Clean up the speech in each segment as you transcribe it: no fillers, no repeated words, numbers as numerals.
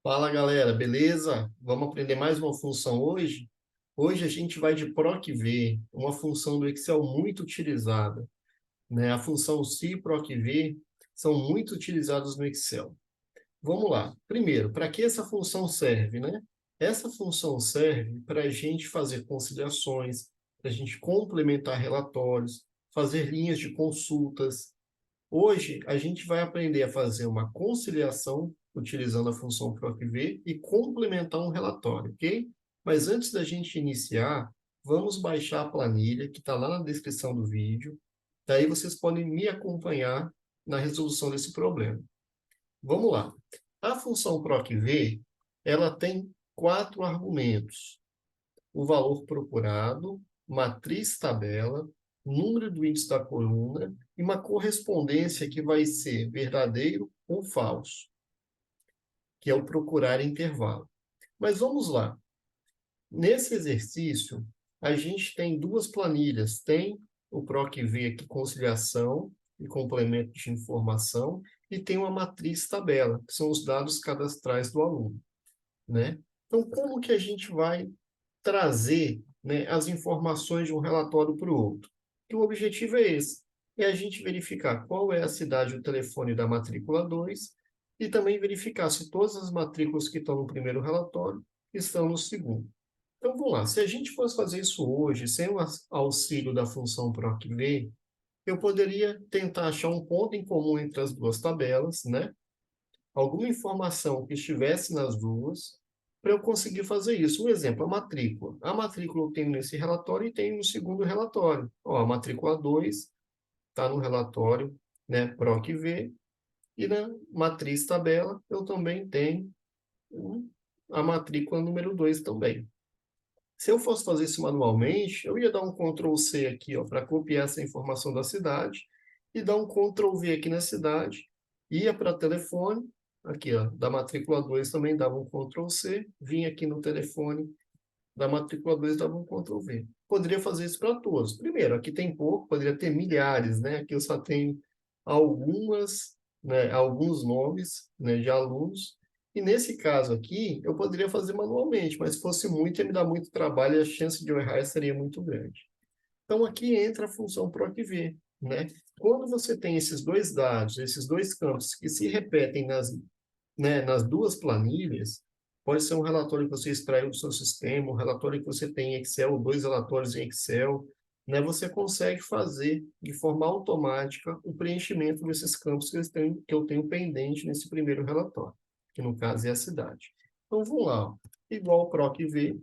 Fala galera, beleza? Vamos aprender mais uma função hoje? Hoje a gente vai de PROC-V, uma função do Excel muito utilizada, né? A função se e PROC-V são muito utilizadas no Excel. Vamos lá. Primeiro, para que essa função serve, né? Essa função serve para a gente fazer conciliações, para a gente complementar relatórios, fazer linhas de consultas. Hoje, a gente vai aprender a fazer uma conciliação utilizando a função PROC-V e complementar um relatório, ok? Mas antes da gente iniciar, vamos baixar a planilha que está lá na descrição do vídeo. Daí vocês podem me acompanhar na resolução desse problema. Vamos lá. A função PROC-V, ela tem quatro argumentos: o valor procurado, matriz tabela, número do índice da coluna e uma correspondência que vai ser verdadeiro ou falso, que é o procurar intervalo. Mas vamos lá. Nesse exercício, a gente tem duas planilhas. Tem o PROC-V aqui, conciliação e complemento de informação, e tem uma matriz tabela, que são os dados cadastrais do aluno, né? Então, como que a gente vai trazer, né, as informações de um relatório para o outro? E o objetivo é esse, é a gente verificar qual é a cidade e o telefone da matrícula 2 e também verificar se todas as matrículas que estão no primeiro relatório estão no segundo. Então, vamos lá. Se a gente fosse fazer isso hoje, sem o auxílio da função PROC-V, eu poderia tentar achar um ponto em comum entre as duas tabelas, né? Alguma informação que estivesse nas duas, para eu conseguir fazer isso. Um exemplo, a matrícula. A matrícula eu tenho nesse relatório e tenho no segundo relatório. Ó, a matrícula 2 está no relatório, né, PROC-V, e na matriz tabela eu também tenho a matrícula número 2 também. Se eu fosse fazer isso manualmente, eu ia dar um Ctrl C aqui, ó, para copiar essa informação da cidade e dar um Ctrl V aqui na cidade, ia para telefone, aqui, ó, da matrícula 2 também dava um Ctrl C, vinha aqui no telefone da matrícula 2 dava um Ctrl V. Poderia fazer isso para todos. Primeiro, aqui tem pouco, poderia ter milhares, né? Aqui eu só tenho algumas, né, alguns nomes, né, de alunos. E nesse caso aqui, eu poderia fazer manualmente, mas se fosse muito, ia me dar muito trabalho e a chance de eu errar seria muito grande. Então, aqui entra a função PROC-V, né? Quando você tem esses dois dados, esses dois campos que se repetem nas duas planilhas, pode ser um relatório que você extraiu do seu sistema, um relatório que você tem em Excel, dois relatórios em Excel, né? Você consegue fazer de forma automática o preenchimento desses campos que eu tenho pendente nesse primeiro relatório, que no caso é a cidade. Então, vamos lá. Ó. Igual o PROC-V,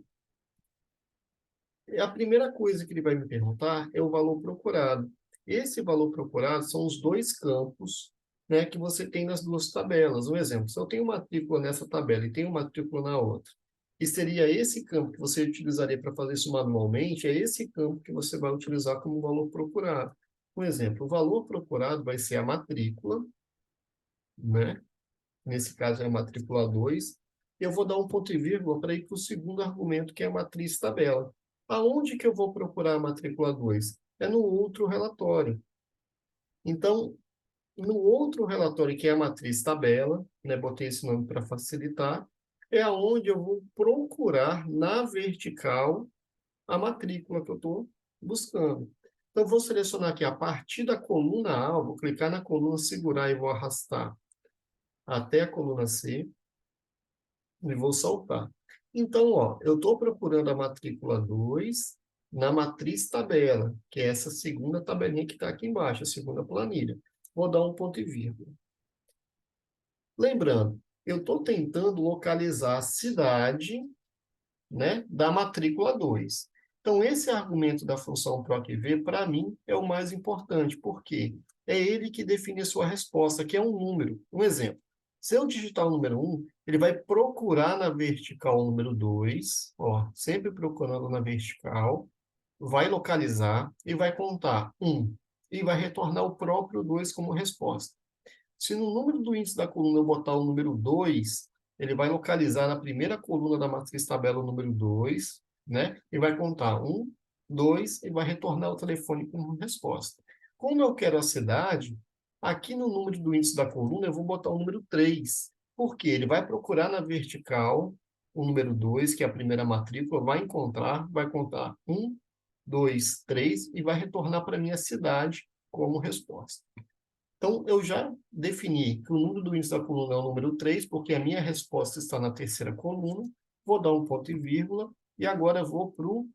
a primeira coisa que ele vai me perguntar é o valor procurado. Esse valor procurado são os dois campos, né, que você tem nas duas tabelas. Um exemplo, se eu tenho matrícula nessa tabela e tenho matrícula na outra, e seria esse campo que você utilizaria para fazer isso manualmente, é esse campo que você vai utilizar como valor procurado. Um exemplo, o valor procurado vai ser a matrícula, né? Nesse caso é a matrícula 2. Eu vou dar um ponto e vírgula para ir para o segundo argumento, que é a matriz tabela. Aonde que eu vou procurar a matrícula 2? É no outro relatório. Então, no outro relatório, que é a matriz tabela, né, botei esse nome para facilitar, é aonde eu vou procurar na vertical a matrícula que eu estou buscando. Então, vou selecionar aqui a partir da coluna A, vou clicar na coluna, segurar e vou arrastar até a coluna C e vou saltar. Então, ó, eu estou procurando a matrícula 2 na matriz tabela, que é essa segunda tabelinha que está aqui embaixo, a segunda planilha. Vou dar um ponto e vírgula. Lembrando, eu estou tentando localizar a cidade, né, da matrícula 2. Então, esse argumento da função PROC-V, para mim, é o mais importante, porque é ele que define a sua resposta, que é um número. Um exemplo. Se eu digitar o número 1, ele vai procurar na vertical o número 2, ó, sempre procurando na vertical, vai localizar e vai contar 1, e vai retornar o próprio 2 como resposta. Se no número do índice da coluna eu botar o número 2, ele vai localizar na primeira coluna da matriz tabela o número 2, né? E vai contar 1, 2 e vai retornar o telefone como resposta. Como eu quero a cidade, aqui no número do índice da coluna eu vou botar o número 3. Por quê? Ele vai procurar na vertical o número 2, que é a primeira matrícula, vai encontrar, vai contar 1, 2, 3 e vai retornar para a minha cidade como resposta. Então, eu já defini que o número do índice da coluna é o número 3, porque a minha resposta está na terceira coluna. Vou dar um ponto e vírgula, e agora vou para o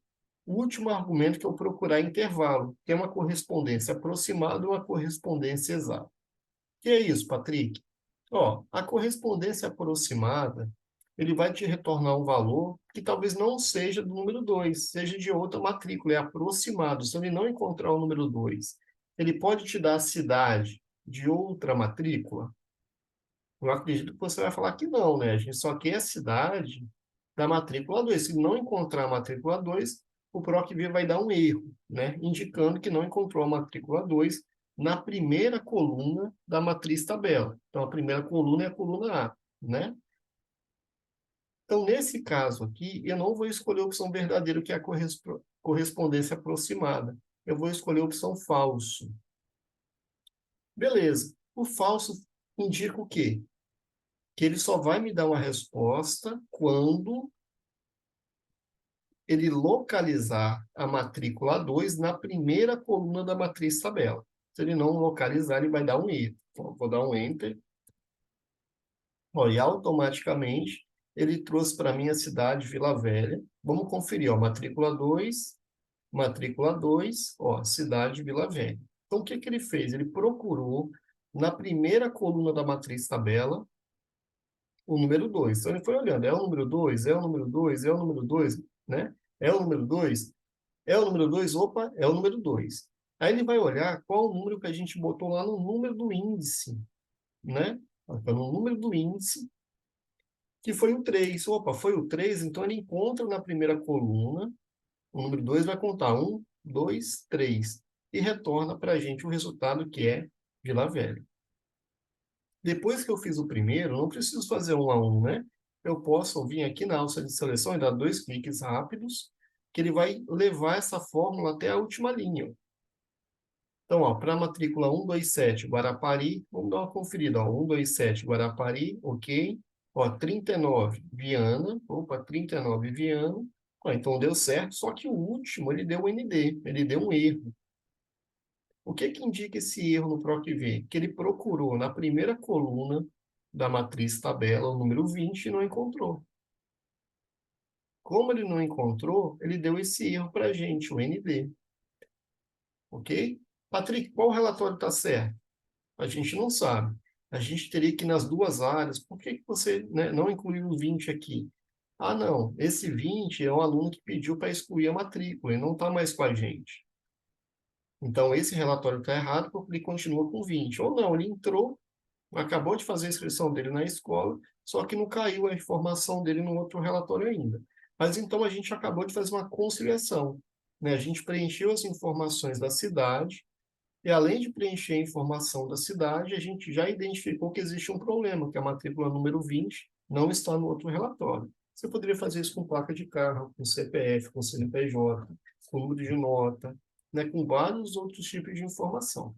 último argumento, que é o procurar intervalo, que é uma correspondência aproximada ou uma correspondência exata. O que é isso, Patrick? Ó, a correspondência aproximada, ele vai te retornar um valor que talvez não seja do número 2, seja de outra matrícula, é aproximado. Se ele não encontrar o número 2, ele pode te dar a cidade de outra matrícula? Eu acredito que você vai falar que não, né? A gente só quer a cidade da matrícula 2. Se não encontrar a matrícula 2, o PROC-V vai dar um erro, né? Indicando que não encontrou a matrícula 2 na primeira coluna da matriz tabela. Então, a primeira coluna é a coluna A, né? Então, nesse caso aqui, eu não vou escolher a opção verdadeira, que é a correspondência aproximada. Eu vou escolher a opção falso. Beleza. O falso indica o quê? Que ele só vai me dar uma resposta quando ele localizar a matrícula 2 na primeira coluna da matriz tabela. Se ele não localizar, ele vai dar um erro. Então, vou dar um Enter. Ó, e automaticamente ele trouxe para mim a cidade Vila Velha. Vamos conferir, ó, matrícula 2, ó, cidade Vila Velha. Então, o que que ele fez? Ele procurou na primeira coluna da matriz tabela o número 2. Então, ele foi olhando, é o número 2, é o número 2, é o número 2, né? É o número 2, é o número 2, opa, é o número 2. Aí ele vai olhar qual o número que a gente botou lá no número do índice, né? Então, no número do índice, que foi o 3. Opa, foi o 3, então ele encontra na primeira coluna, o número 2 vai contar 1, 2, 3, e retorna para a gente o resultado, que é Vila Velha. Depois que eu fiz o primeiro, não preciso fazer um a um, né? Eu posso vir aqui na alça de seleção e dar 2 cliques rápidos, que ele vai levar essa fórmula até a última linha. Então, para a matrícula 127, Guarapari, vamos dar uma conferida. 127, Guarapari, ok. 39, Viana. Opa, 39, Viana. Então deu certo, só que o último, ele deu um ND, ele deu um erro. O que que indica esse erro no PROC-V? Que ele procurou na primeira coluna da matriz tabela o número 20 e não encontrou. Como ele não encontrou, ele deu esse erro para a gente, o ND. Ok? Patrick, qual relatório está certo? A gente não sabe. A gente teria que ir nas duas áreas. Por que que você, né, não incluiu o 20 aqui? Ah, não. Esse 20 é um aluno que pediu para excluir a matrícula e não está mais com a gente. Então, esse relatório está errado porque ele continua com 20. Ou não, ele entrou, acabou de fazer a inscrição dele na escola, só que não caiu a informação dele no outro relatório ainda. Mas então a gente acabou de fazer uma conciliação, né? A gente preencheu as informações da cidade, e além de preencher a informação da cidade, a gente já identificou que existe um problema, que a matrícula número 20 não está no outro relatório. Você poderia fazer isso com placa de carro, com CPF, com CNPJ, com número de nota, né, com vários outros tipos de informação.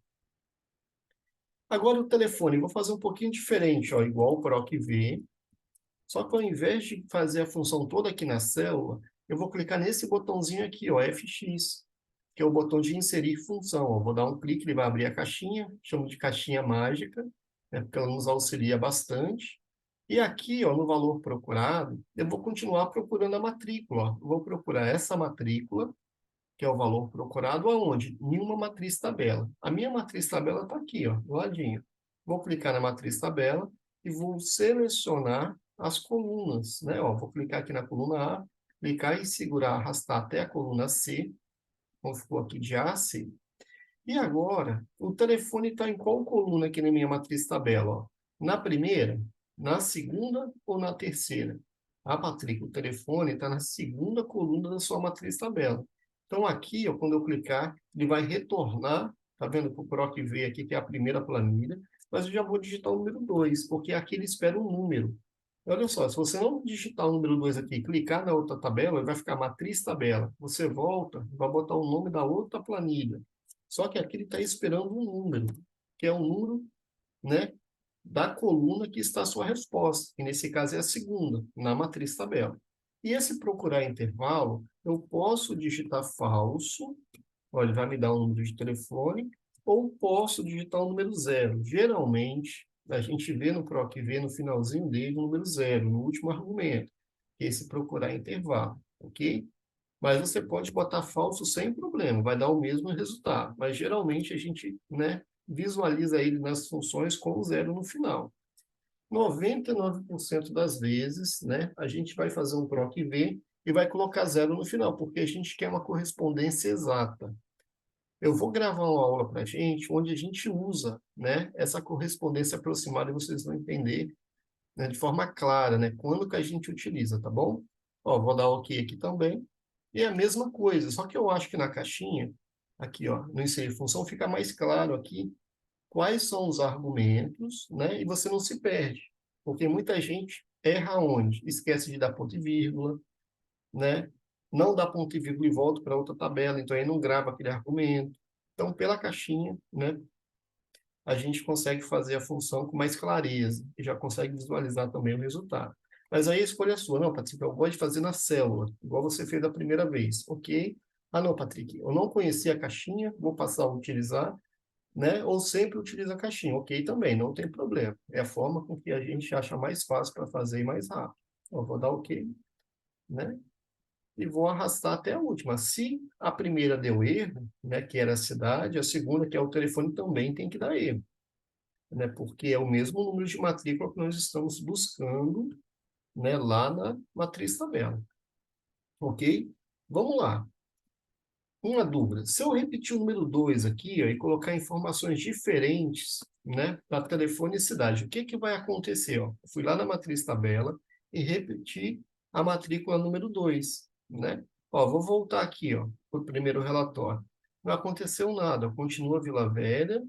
Agora o telefone, vou fazer um pouquinho diferente, ó, igual o PROC-V, só que ao invés de fazer a função toda aqui na célula, eu vou clicar nesse botãozinho aqui, ó, FX, que é o botão de inserir função. Ó. Vou dar um clique, ele vai abrir a caixinha, chamo de caixinha mágica, né, porque ela nos auxilia bastante. E aqui, ó, no valor procurado, eu vou continuar procurando a matrícula. Ó. Eu vou procurar essa matrícula, que é o valor procurado, aonde? Em uma matriz tabela. A minha matriz tabela está aqui, ó, do ladinho. Vou clicar na matriz tabela e vou selecionar as colunas, né? Ó, vou clicar aqui na coluna A, clicar e segurar, arrastar até a coluna C, como ficou aqui de A a C. E agora, o telefone está em qual coluna aqui na minha matriz tabela? Ó? Na primeira, na segunda ou na terceira? Ah, Patrick, o telefone está na segunda coluna da sua matriz tabela. Então, aqui, ó, quando eu clicar, ele vai retornar, tá vendo que o PROC-V aqui, que é a primeira planilha, mas eu já vou digitar o número 2, porque aqui ele espera um número. Olha só, se você não digitar o número 2 aqui, clicar na outra tabela, vai ficar matriz tabela. Você volta, vai botar o nome da outra planilha. Só que aqui ele está esperando um número, que é o número, né, da coluna que está a sua resposta, que nesse caso é a segunda, na matriz tabela. E esse procurar intervalo, eu posso digitar falso, olha, ele vai me dar um número de telefone, ou posso digitar um número zero. Geralmente, a gente vê no PROC-V, no finalzinho dele, o número zero, no último argumento, que é esse procurar intervalo, ok? Mas você pode botar falso sem problema, vai dar o mesmo resultado. Mas geralmente a gente, né, visualiza ele nas funções com zero no final. 99% das vezes, né, a gente vai fazer um PROC-V e vai colocar zero no final, porque a gente quer uma correspondência exata. Eu vou gravar uma aula para a gente, onde a gente usa, né, essa correspondência aproximada e vocês vão entender, né, de forma clara, né, quando que a gente utiliza, tá bom? Ó, vou dar OK aqui também. E é a mesma coisa, só que eu acho que na caixinha, aqui, ó, no inserir função, fica mais claro aqui quais são os argumentos, né, e você não se perde. Porque muita gente erra onde? Esquece de dar ponto e vírgula, né? Não dá ponto e vírgula e volta para outra tabela, então aí não grava aquele argumento. Então, pela caixinha, né, a gente consegue fazer a função com mais clareza e já consegue visualizar também o resultado. Mas aí a escolha é sua. Não, Patrick, eu gosto de fazer na célula, igual você fez da primeira vez. Ok. Ah, não, Patrick, eu não conhecia a caixinha, vou passar a utilizar, né? Ou sempre utiliza a caixinha. Ok também, não tem problema. É a forma com que a gente acha mais fácil para fazer e mais rápido. Eu vou dar ok, né? E vou arrastar até a última. Se a primeira deu erro, né, que era a cidade, a segunda, que é o telefone, também tem que dar erro, né, porque é o mesmo número de matrícula que nós estamos buscando, né, lá na matriz tabela. Ok? Vamos lá. Uma dúvida. Se eu repetir o número 2 aqui, ó, e colocar informações diferentes, né, para telefone e cidade, o que que vai acontecer? Ó? Eu fui lá na matriz tabela e repeti a matrícula número 2, né? Ó, vou voltar aqui, ó, para o primeiro relatório. Não aconteceu nada, continua Vila Velha,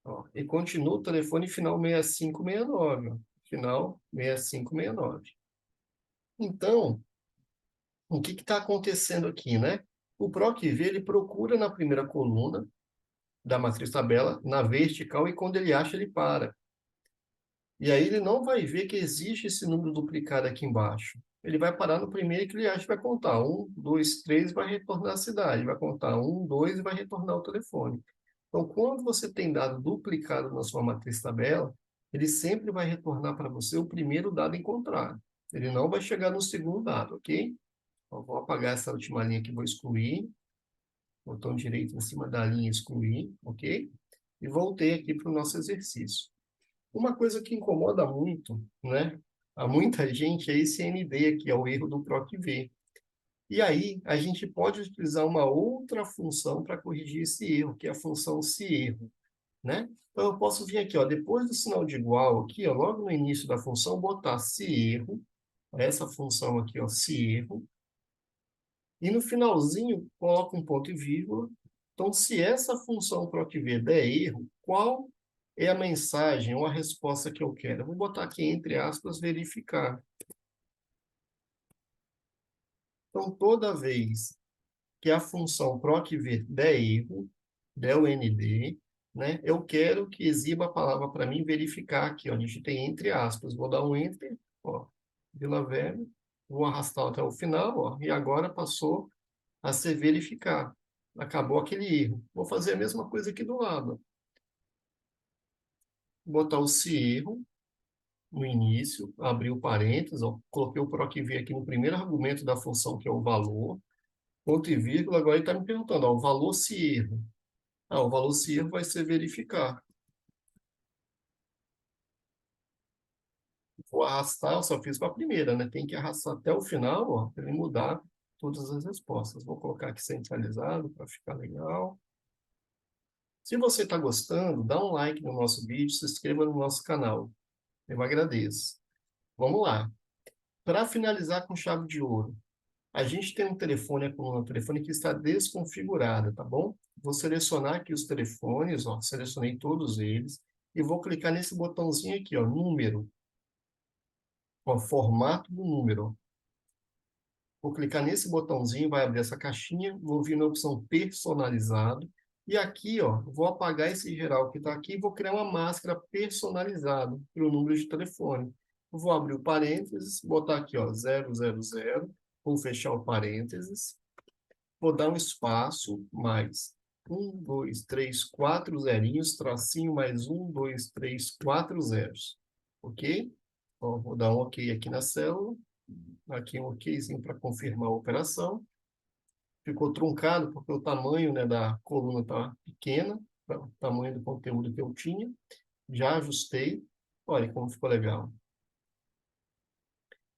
ó, e continua o telefone final 6569, ó, final 6569. Então, o que está acontecendo aqui, né? O PROC-V, ele procura na primeira coluna da matriz tabela, na vertical, e quando ele acha, ele para. E aí ele não vai ver que existe esse número duplicado aqui embaixo. Ele vai parar no primeiro que ele acha que vai contar. Um, dois, três, vai retornar a cidade. Vai contar um, dois e vai retornar o telefone. Então, quando você tem dado duplicado na sua matriz tabela, ele sempre vai retornar para você o primeiro dado encontrado. Ele não vai chegar no segundo dado, ok? Então, vou apagar essa última linha aqui, vou excluir. Botão direito em cima da linha, excluir, ok? E voltei aqui para o nosso exercício. Uma coisa que incomoda muito, né, a muita gente é esse ND aqui, é o erro do PROC-V. E aí, a gente pode utilizar uma outra função para corrigir esse erro, que é a função se erro, né? Então, eu posso vir aqui, ó, depois do sinal de igual, aqui, ó, logo no início da função, botar se erro, essa função aqui, ó, se erro, e no finalzinho, coloca um ponto e vírgula. Então, se essa função PROC-V der erro, qual é a mensagem ou a resposta que eu quero? Eu vou botar aqui, entre aspas, verificar. Então, toda vez que a função PROC-V der erro, der o ND, né, eu quero que exiba a palavra para mim verificar aqui. Ó, a gente tem entre aspas. Vou dar um Enter, ó, Vila Velha, vou arrastar até o final, ó, e agora passou a ser verificar. Acabou aquele erro. Vou fazer a mesma coisa aqui do lado. Botar o se erro no início, abrir o parênteses, ó, coloquei o PROC-V aqui no primeiro argumento da função, que é o valor, ponto e vírgula, agora ele está me perguntando, ó, o valor se erro. Ah, o valor se erro vai ser verificar. Vou arrastar, eu só fiz para a primeira, né? Tem que arrastar até o final, ó, para ele mudar todas as respostas. Vou colocar aqui centralizado para ficar legal. Se você está gostando, dá um like no nosso vídeo, se inscreva no nosso canal. Eu agradeço. Vamos lá. Para finalizar com chave de ouro, a gente tem um telefone, a coluna do telefone que está desconfigurada, tá bom? Vou selecionar aqui os telefones, ó, selecionei todos eles, e vou clicar nesse botãozinho aqui, ó, número, ó, formato do número. Vou clicar nesse botãozinho, vai abrir essa caixinha, vou vir na opção personalizado, E aqui, ó, vou apagar esse geral que está aqui e vou criar uma máscara personalizada para o número de telefone. Vou abrir o parênteses, botar aqui, ó, 000, vou fechar o parênteses, vou dar um espaço, mais 1, 2, 3, 4 zerinhos, tracinho, mais 1, 2, 3, 4 zeros. Ok? Ó, vou dar um ok aqui na célula, aqui um okzinho para confirmar a operação. Ficou truncado porque o tamanho, né, da coluna está pequena, o tamanho do conteúdo que eu tinha. Já ajustei. Olha como ficou legal.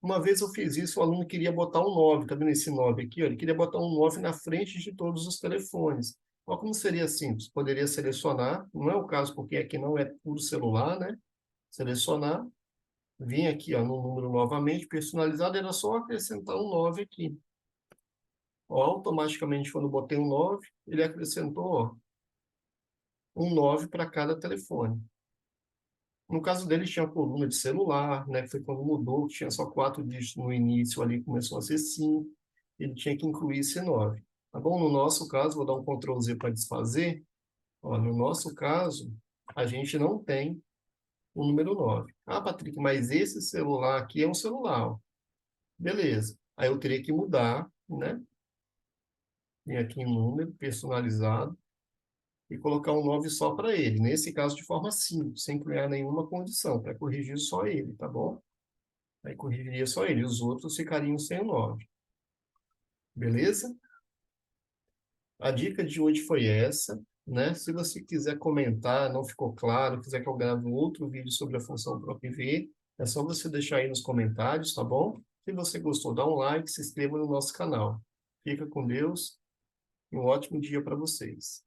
Uma vez eu fiz isso, o aluno queria botar um 9, tá vendo esse 9 aqui? Ó? Ele queria botar um 9 na frente de todos os telefones. Olha como seria simples. Poderia selecionar, não é o caso porque aqui não é puro celular, né? Selecionar, vim aqui ó, no número novamente, personalizado, era só acrescentar um 9 aqui. Ó, automaticamente, quando eu botei um 9, ele acrescentou ó, um 9 para cada telefone. No caso dele, tinha coluna de celular, né? Foi quando mudou, tinha só 4 dígitos no início, ali começou a ser 5. Ele tinha que incluir esse 9. Tá bom? No nosso caso, vou dar um Ctrl Z para desfazer. Ó, no nosso caso, a gente não tem o número 9. Ah, Patrick, mas esse celular aqui é um celular. Ó. Beleza. Aí eu teria que mudar, né? Vim aqui em número, personalizado, e colocar um 9 só para ele. Nesse caso, de forma simples, sem criar nenhuma condição, para corrigir só ele, tá bom? Aí corrigiria só ele, os outros ficariam sem o 9. Beleza? A dica de hoje foi essa, né? Se você quiser comentar, não ficou claro, quiser que eu grave um outro vídeo sobre a função PROC-V, é só você deixar aí nos comentários, tá bom? Se você gostou, dá um like, se inscreva no nosso canal. Fica com Deus e um ótimo dia para vocês.